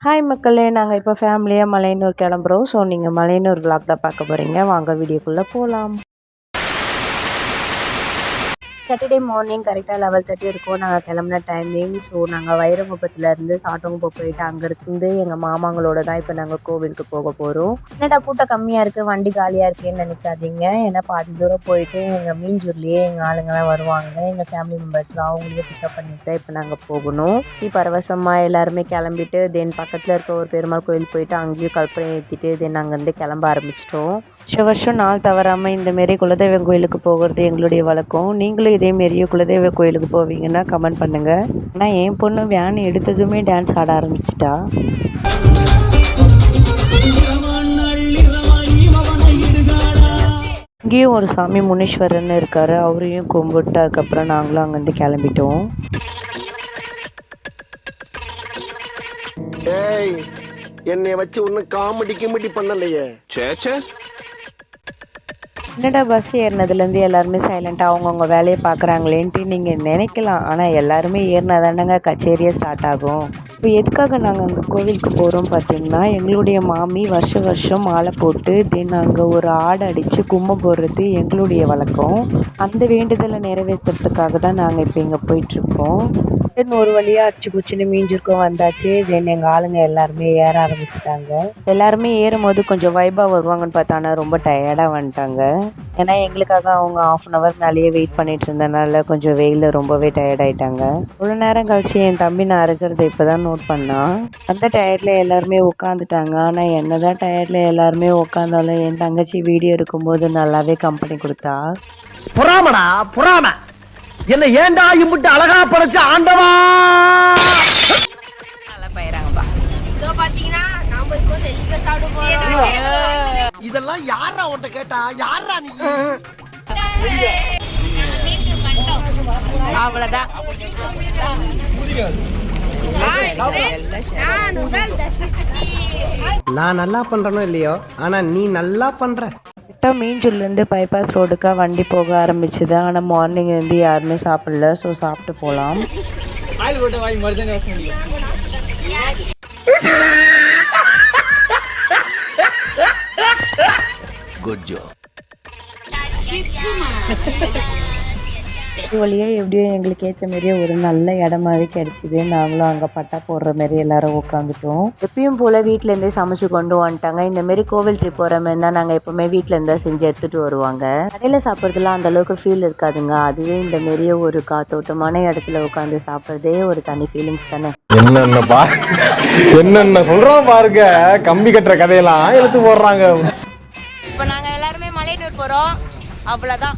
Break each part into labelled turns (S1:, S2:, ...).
S1: Hi மக்களே, நாங்கள் இப்போ ஃபேமிலியாக மலையனூர் கிளம்புறோம். ஸோ நீங்கள் மலையனூர் விலாக் தான் பார்க்க போகிறீங்க. வாங்க வீடியோக்குள்ளே போகலாம். சாட்டர்டே மார்னிங் கரெக்டாக 11:30 இருக்கும் நாங்கள் கிளம்புன டைமிங். ஸோ நாங்கள் வைரமுகத்துலேருந்து சாட்டோங்குப்பம் போயிட்டு அங்கேருந்து எங்கள் மாமாங்களோட தான் இப்போ நாங்கள் கோவிலுக்கு போக போகிறோம். என்னடா கூட்டம் கம்மியாக இருக்குது, வண்டி காலியாக இருக்குன்னு நினைக்காதீங்க. ஏன்னா பாதி தூரம் போயிட்டு எங்கள் மீஞ்சூர்லேயே எங்கள் ஆளுங்கெல்லாம் வருவாங்க. எங்கள் ஃபேமிலி மெம்பர்ஸ்லாம் அவங்களையே பிக்கப் பண்ணிட்டு தான் இப்போ நாங்கள் போகணும். பரவசமாக எல்லாருமே கிளம்பிட்டு தென் பக்கத்தில் இருக்க ஒரு பெருமாள் கோயில் போயிட்டு அங்கேயும் கல்பனை ஏற்றிட்டு தென் அங்கேருந்து கிளம்ப ஆரம்பிச்சிட்டோம். வருஷம் நாள் தவறாமல் இந்தமாரி குலதெய்வ கோயிலுக்கு போகிறது எங்களுடைய வழக்கம். நீங்களும் இதேமாரியே குலதெய்வ கோயிலுக்கு போவீங்கன்னா கமெண்ட் பண்ணுங்கள். ஆனால் என் பொண்ணு வேன் எடுத்ததுமே டான்ஸ் ஆட ஆரம்பிச்சிட்டா. இங்கேயும் ஒரு சாமி முனீஸ்வரன் இருக்கார். அவரையும் கும்பிட்டு அதுக்கப்புறம் நாங்களும் அங்கேருந்து கிளம்பிட்டோம்.
S2: என்னை வச்சு ஒன்னும் காமெடி பண்ணலையே.
S1: என்னடா பஸ் ஏறினதுலேருந்து எல்லாருமே சைலண்ட்டாக அவங்கவுங்க வேலையை பார்க்குறாங்களேன்ட்டு நீங்கள் நினைக்கலாம். ஆனால் எல்லாருமே ஏறினா தானேங்க கச்சேரியே ஸ்டார்ட் ஆகும். இப்போ எதுக்காக நாங்கள் அங்கே கோவிலுக்கு போகிறோம் பார்த்தீங்கன்னா, எங்களுடைய மாமி வருஷம் மாலை போட்டு தென் அங்கே ஒரு ஆடை அடித்து கும்பம் போடுறது எங்களுடைய வழக்கம். அந்த வேண்டுதலை நிறைவேற்றுறதுக்காக தான் நாங்கள் இப்போ இங்கே போயிட்டுருக்கோம். தென் ஒரு வழியாக அடிச்சு குச்சின்னு மீஞ்சிருக்கோம் வந்தாச்சு. தென் எங்கள் ஆளுங்க எல்லாருமே ஏற ஆரம்பிச்சிட்டாங்க. எல்லாருமே ஏறும்போது கொஞ்சம் வைபாக வருவாங்கன்னு பார்த்தா ஆனால் ரொம்ப டயர்டாக வந்துட்டாங்க. ஏன்னா எங்களுக்காக அவங்க 1/2 hour மேலேயே வெயிட் பண்ணிட்டு இருந்தனால கொஞ்சம் வெயிலில் ரொம்பவே டயர்டாயிட்டாங்க. இவ்வளோ நேரம் கழிச்சு என் தம்பி நான் இருக்கிறத இப்போ தான் நோட் பண்ணான். அந்த டயர்டில் எல்லாருமே உட்காந்துட்டாங்க. ஆனால் என்ன தான் டயர்டில் எல்லாருமே உட்காந்தாலும் என் தங்கச்சி வீடியோ எடுக்கும்போது நல்லாவே கம்பெனி கொடுத்தா.
S2: புறாமடா புறாம என்ன ஏண்டா இம்புட்டு அழகா படைச்ச ஆண்டவா. இதெல்லாம் யாரா உன்கிட்ட கேட்டா, யாரா நீ?
S1: அவ்வளவுதான்.
S2: நான் நல்லா பண்றனோ இல்லையோ, ஆனா நீ நல்லா பண்ற.
S1: மீஞ்சூர்லேருந்து பைபாஸ் ரோடுக்காக வண்டி போக ஆரம்பிச்சுது. ஆனால் மார்னிங் இருந்து யாருமே சாப்பிடல. ஸோ சாப்பிட்டு போகலாம்.
S2: Good job.
S1: வழியாக எப்படியோ எங்களுக்கு ஏற்ற மாரியே ஒரு நல்ல இடமாவே கிடச்சிது. நாங்களும் அங்கே பட்டா போடுற மாரி எல்லாரும் உட்காந்துட்டோம். எப்பயும் போல் வீட்டிலேருந்தே சமைச்சு கொண்டு வந்துட்டாங்க. இந்தமாரி கோவில் ட்ரிப் போகிற மாதிரி தான் நாங்கள் எப்போவுமே வீட்டிலேருந்தா செஞ்சு எடுத்துகிட்டு வருவாங்க. கடையில் சாப்பிட்றதுலாம் அந்தளவுக்கு ஃபீல் இருக்காதுங்க. அதுவே இந்தமாரியே ஒரு காத்தோட்டமான இடத்துல உட்காந்து சாப்பிட்றதே ஒரு தனி ஃபீலிங்ஸ் தானே.
S3: என்னென்ன சொல்கிறோம் பாருங்க. கம்பி கட்டுற கதையெல்லாம் எடுத்து போடுறாங்க.
S4: இப்போ நாங்கள் எல்லாருமே மலையனூர் போகிறோம். அவ்வளோதான்.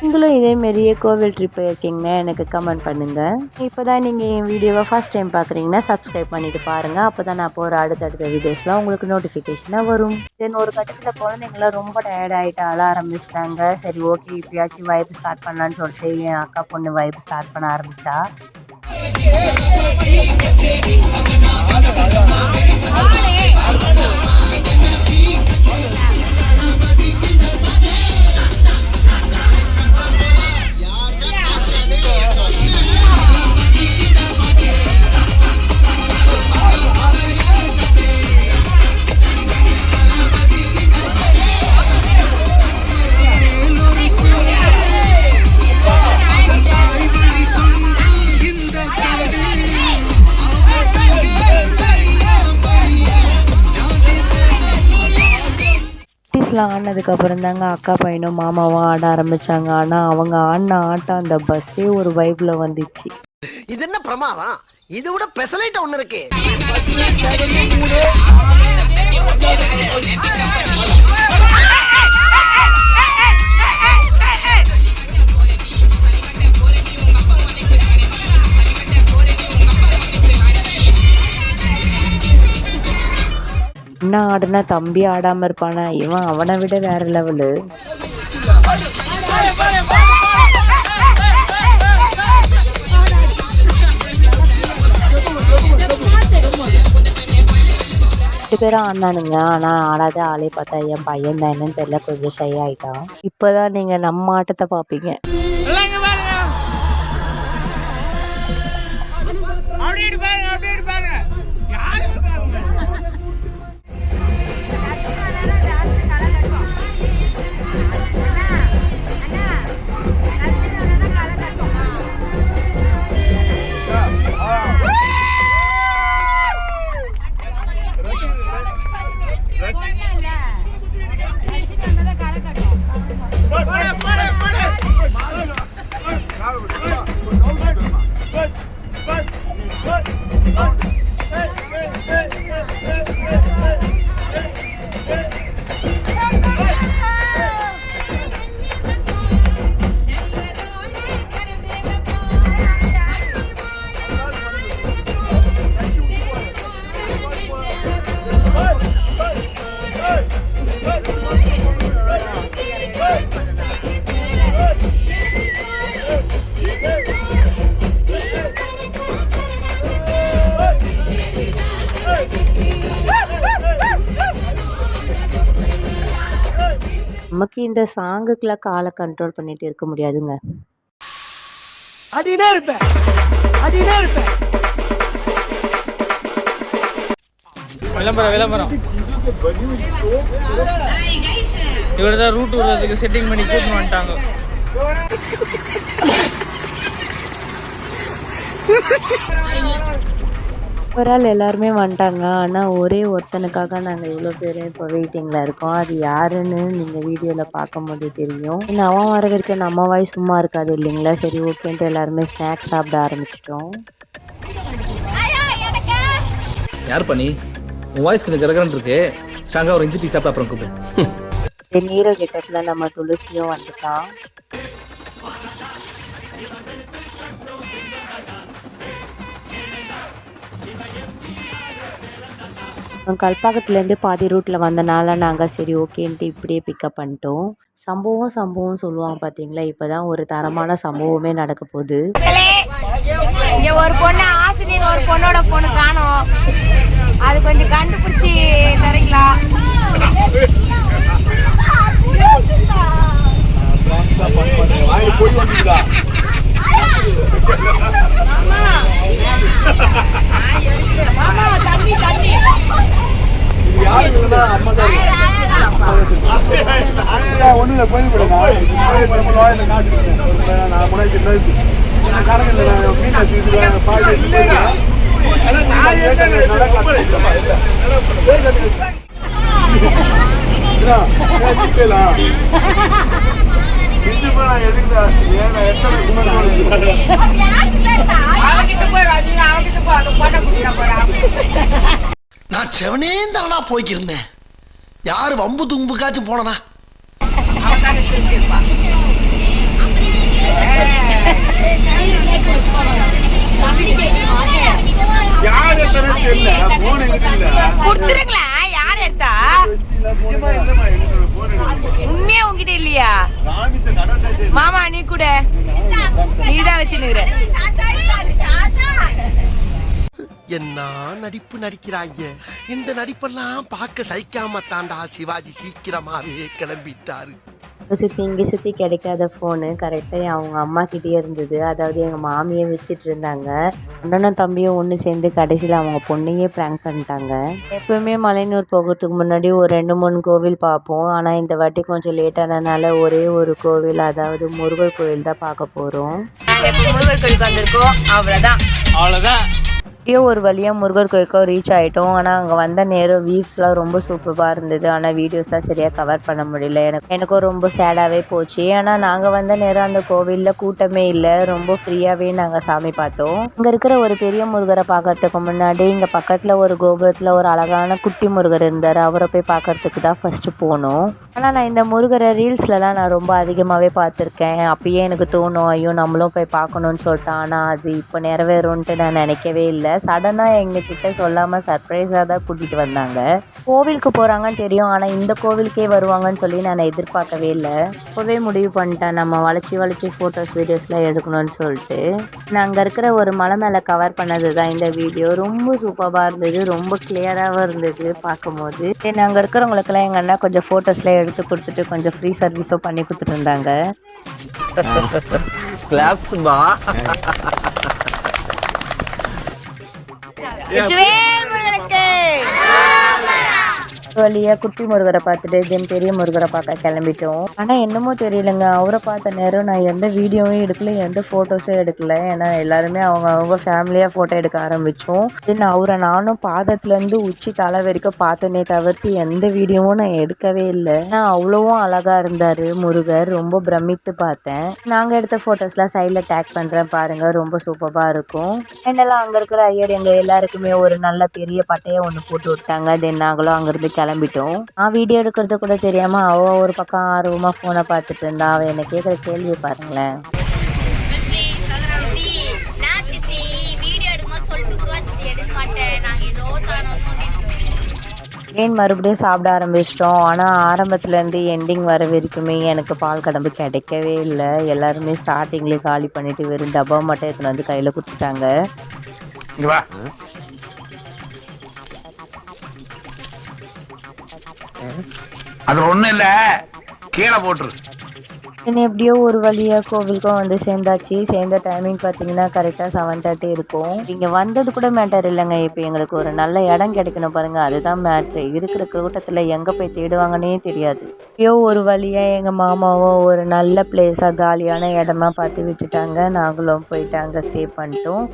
S1: நீங்களும் இதேமாரியே கோவில் ட்ரிப் போயிருக்கீங்கன்னா எனக்கு கமெண்ட் பண்ணுங்கள். இப்போ தான் நீங்கள் என் வீடியோவை ஃபஸ்ட் டைம் பார்க்குறீங்கன்னா சப்ஸ்கிரைப் பண்ணிவிட்டு பாருங்கள். அப்போ தான் நான் போகிற அடுத்தடுத்த வீடியோஸ்லாம் உங்களுக்கு நோட்டிஃபிகேஷனாக வரும். தென் ஒரு கட்டத்தில் குழந்தைங்களாம் ரொம்ப டயர்ட் ஆகிட்டு அழ ஆரம்பிச்சிட்டாங்க. சரி ஓகே இப்போயாச்சும் வைப் ஸ்டார்ட் பண்ணலான்னு சொல்லிட்டு என் அக்கா பொண்ணு வைப் ஸ்டார்ட் பண்ண ஆரம்பித்தா. ஆனதுக்கப்புறம் தாங்க அக்கா பையனும் மாமாவும் ஆட ஆரம்பித்தாங்க. ஆனால் அவங்க ஆடின ஆட்டம் அந்த பஸ்ஸே ஒரு வைப்பில் வந்துச்சு.
S2: இது என்ன பிரமாதம்? இது விட பெசலைட் ஒண்ணு இருக்கு.
S1: என்ன ஆடுனா தம்பி ஆடாமல் இருப்பானா? இவன் அவனை விட வேற லெவலு. ரெண்டு பேரும் ஆடினானுங்க. ஆனால் ஆடாத ஆளே பார்த்தா என் பையன் தான் என்னன்னு தெரியல, கொஞ்சம் ஷை ஆகிட்டான். இப்போ தான் நீங்கள் நம்ம ஆட்டத்தை பார்ப்பீங்க.
S5: அப்படி பாருங்க
S1: நமக்கு இந்த சாங்குக்குலாம் காலை கண்ட்ரோல் பண்ணிட்டு இருக்க முடியாதுங்க.
S2: அடினே இருப்பேன்.
S5: விளம்பரம் இவர் தான் ரூட் விடுறதுக்கு செட்டிங் பண்ணி கூட்டின்னு வந்துட்டாங்க.
S1: ஓவரால் எல்லாருமே வந்துட்டாங்க. ஆனால் ஒரே ஒருத்தனுக்காக நாங்கள் இவ்வளோ பேர் இப்போ வெயிட்டிங்கில் இருக்கோம். அது யாருன்னு நீங்கள் வீடியோவில் பார்க்கும்போது தெரியும். இன்னும் அவன் வர வரைக்கும் நம்ம வாய் சும்மா இருக்காது இல்லைங்களா? சரி ஓகேன்ட்டு எல்லாருமே ஸ்நாக்ஸ் சாப்பிட ஆரம்பிச்சிட்டோம்.
S6: யார் பண்ணி உன் வாய்ஸ் கொஞ்சம் கரகரன் இருக்கு. ஸ்ட்ராங்காக ஒரு இஞ்சி டீ சாப்பிட அப்புறம் கூப்பிடு.
S1: நீரோ கெட்டப்பில் நம்ம துளசியும் வந்துட்டான். கல்பாக்கத்துலேருந்து பாதி ரூட்டில் வந்தனால நாங்கள் சரி ஓகேன்ட்டு இப்படியே பிக்கப் பண்ணிட்டோம். சம்பவம் சொல்லுவாங்க பார்த்தீங்களா, இப்போ தான் ஒரு தரமான சம்பவமே நடக்க போகுது.
S4: இங்க ஒரு பொண்ணு ஆசினின்னு ஒரு பொண்ணோட பொண்ணு காணோம். அது கொஞ்சம் கண்டுபிடிச்சி தரீங்களா?
S2: நான் செவனே தானா போய்க்கிருந்தேன். யாரு வம்பு தும்புக்காச்சும் போனனா?
S4: கொடுத்துருங்களா? யார் எடுத்தா? உண்மையா உங்ககிட்ட இல்லையா? மாமா நீ கூட நீதான் வச்சுன்னுக்குற.
S7: என்ன நடிப்பு நடிக்கிறாங்க. இந்த நடிப்பெல்லாம் பார்க்க சகிக்காம தாண்டா சிவாஜி சீக்கிரமாவே கிளம்பிட்டாரு.
S1: இங்கே சுற்றி கிடைக்காத ஃபோனு கரெக்டாக அவங்க அம்மா கிட்டே இருந்தது. அதாவது எங்கள் மாமியை வச்சுட்டு இருந்தாங்க. அண்ணனும் தம்பியும் ஒன்று சேர்ந்து கடைசியில் அவங்க பொண்ணையே ப்ராங்க் பண்ணிட்டாங்க. எப்போவுமே மலையனூர் போகிறதுக்கு முன்னாடி ஒரு 2-3 கோவில் பார்ப்போம். ஆனால் இந்த வாட்டி கொஞ்சம் லேட்டானதுனால ஒரே ஒரு கோவில், அதாவது முருகர் கோவில் தான் பார்க்க போகிறோம்.
S4: முருகர் கோயிலுக்கு வந்திருக்கோம், அவ்வளோதான்.
S1: எப்படியோ ஒரு வழியாக முருகர் கோயிலுக்கும் ரீச் ஆகிட்டோம். ஆனால் அங்கே வந்த நேரம் வியூஸ்லாம் ரொம்ப சூப்பராக இருந்தது. ஆனால் வீடியோஸ்லாம் சரியாக கவர் பண்ண முடியல. எனக்கும் ரொம்ப சேடாகவே போச்சு. ஆனால் நாங்கள் வந்த நேரம் அந்த கோவிலில் கூட்டமே இல்லை. ரொம்ப ஃப்ரீயாகவே நாங்கள் சாமி பார்த்தோம். இங்கே இருக்கிற ஒரு பெரிய முருகரை பார்க்கறதுக்கு முன்னாடி இங்கே பக்கத்தில் ஒரு கோபுரத்தில் ஒரு அழகான குட்டி முருகர் இருந்தார். அவரை போய் பார்க்கறதுக்கு தான் ஃபஸ்ட்டு போனோம். ஆனால் நான் இந்த முருகரை ரீல்ஸ்லலாம் நான் ரொம்ப அதிகமாகவே பார்த்துருக்கேன். அப்பயே எனக்கு தோணும், ஐயோ நம்மளும் போய் பார்க்கணுன்னு சொல்லிட்டு. ஆனால் அது இப்போ நிறைவேறும்ன்ட்டு நான் நினைக்கவே இல்லை. சடனாக எங்ககிட்ட சொல்லாமல் சர்ப்ரைஸாக தான் கூட்டிகிட்டு வந்தாங்க. கோவிலுக்கு போகிறாங்கன்னு தெரியும், ஆனால் இந்த கோவிலுக்கே வருவாங்கன்னு சொல்லி நான் எதிர்பார்க்கவே இல்லை. அப்போவே முடிவு பண்ணிட்டேன், நம்ம வளைச்சி ஃபோட்டோஸ் வீடியோஸ்லாம் எடுக்கணும்னு சொல்லிட்டு. நான் அங்கே இருக்கிற ஒரு மலை மேலே கவர் பண்ணது தான் இந்த வீடியோ. ரொம்ப சூப்பராக இருந்தது, ரொம்ப கிளியராகவும் இருந்தது பார்க்கும்போது. அங்கே இருக்கிறவங்களுக்கெல்லாம் எங்கள் அண்ணா கொஞ்சம் ஃபோட்டோஸ்லாம் எடுத்து கொடுத்துட்டு கொஞ்சம் ஃப்ரீ சர்வீஸும் பண்ணி கொடுத்துட்டு இருந்தாங்க. வழியாக குட்டி முருகரை பார்த்துட்டு தென் பெரிய முருகரை பார்க்க கிளம்பிட்டோம். ஆனால் என்னமோ தெரியலங்க, அவரை பார்த்த நேரம் நான் எந்த வீடியோவும் எடுக்கல, எந்த ஃபோட்டோஸும் எடுக்கல. ஏன்னா எல்லாருமே அவங்க ஃபேமிலியாக ஃபோட்டோ எடுக்க ஆரம்பித்தோம். தென் அவரை நானும் பாதத்துலேருந்து உச்சி தலை வரைக்கும் பார்த்தனே தவிர்த்து எந்த வீடியோவும் நான் எடுக்கவே இல்லை. ஆனால் அவ்வளோவும் அழகாக இருந்தார் முருகர். ரொம்ப பிரமித்து பார்த்தேன். நாங்கள் எடுத்த ஃபோட்டோஸ்லாம் சைடில் டேக் பண்ணுறேன் பாருங்கள், ரொம்ப சூப்பராக இருக்கும். என்னெல்லாம் அங்கே இருக்கிற ஐயர் எங்கள் எல்லாருக்குமே ஒரு நல்ல பெரிய பட்டையை ஒன்று போட்டு விட்டாங்க. தென் நாங்களும் அங்கேருந்து கிளம்பிட்டோம். வீடியோ எடுக்கிறது கூட தெரியாமல் அவள் ஒரு பக்கம் ஆர்வமாக ஃபோனை பார்த்துட்டு இருந்தா. அவள் என்னை கேட்குற கேள்வியை பாருங்களேன். ஏன் மறுபடியும் சாப்பிட ஆரம்பிச்சிட்டோம். ஆனால் ஆரம்பத்துலேருந்து எண்டிங் வர வரைக்குமே எனக்கு பால் கடம்பு கிடைக்கவே இல்லை. எல்லாருமே ஸ்டார்டிங்லேயே காலி பண்ணிவிட்டு வெறும் டப்பா மட்டும் எடுத்துன்னு வந்து கையில் கொடுத்துட்டாங்க.
S8: அது ஒண்ணும் இல்ல, கீழே போட்டுரு.
S1: என்ன எப்படியோ ஒரு வழியாக கோவிலுக்கும் வந்து சேர்ந்தாச்சு. சேர்ந்த டைமிங் பார்த்தீங்கன்னா கரெக்டாக 7:30 இருக்கும். இங்கே வந்தது கூட மேட்டர் இல்லைங்க. இப்போ எங்களுக்கு ஒரு நல்ல இடம் கிடைக்கணும் பாருங்கள், அதுதான் மேட்ரு. இருக்கிற கூட்டத்தில் எங்கே போய் தேடுவாங்கன்னே தெரியாது. எப்படியோ ஒரு வழியாக எங்கள் மாமாவும் ஒரு நல்ல பிளேஸாக காலியான இடமா பார்த்து விட்டுட்டாங்க. நாங்களும் போயிட்டு அங்கே ஸ்டே பண்ணிட்டோம்.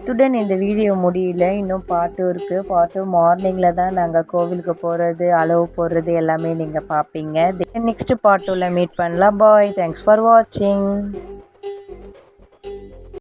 S1: இத்துடன் இந்த வீடியோ முடியல, இன்னும் பார்ட் 2 இருக்குது. பார்ட் 2 மார்னிங்கில் தான் நாங்கள் கோவிலுக்கு போகிறது, அளவு போடுறது எல்லாமே நீங்கள் பார்ப்பீங்க. நெக்ஸ்ட் பார்ட் 2ல மீட் பண்ணலாம். பாய், தேங்க்ஸ் ஃபார் வாட்சிங்.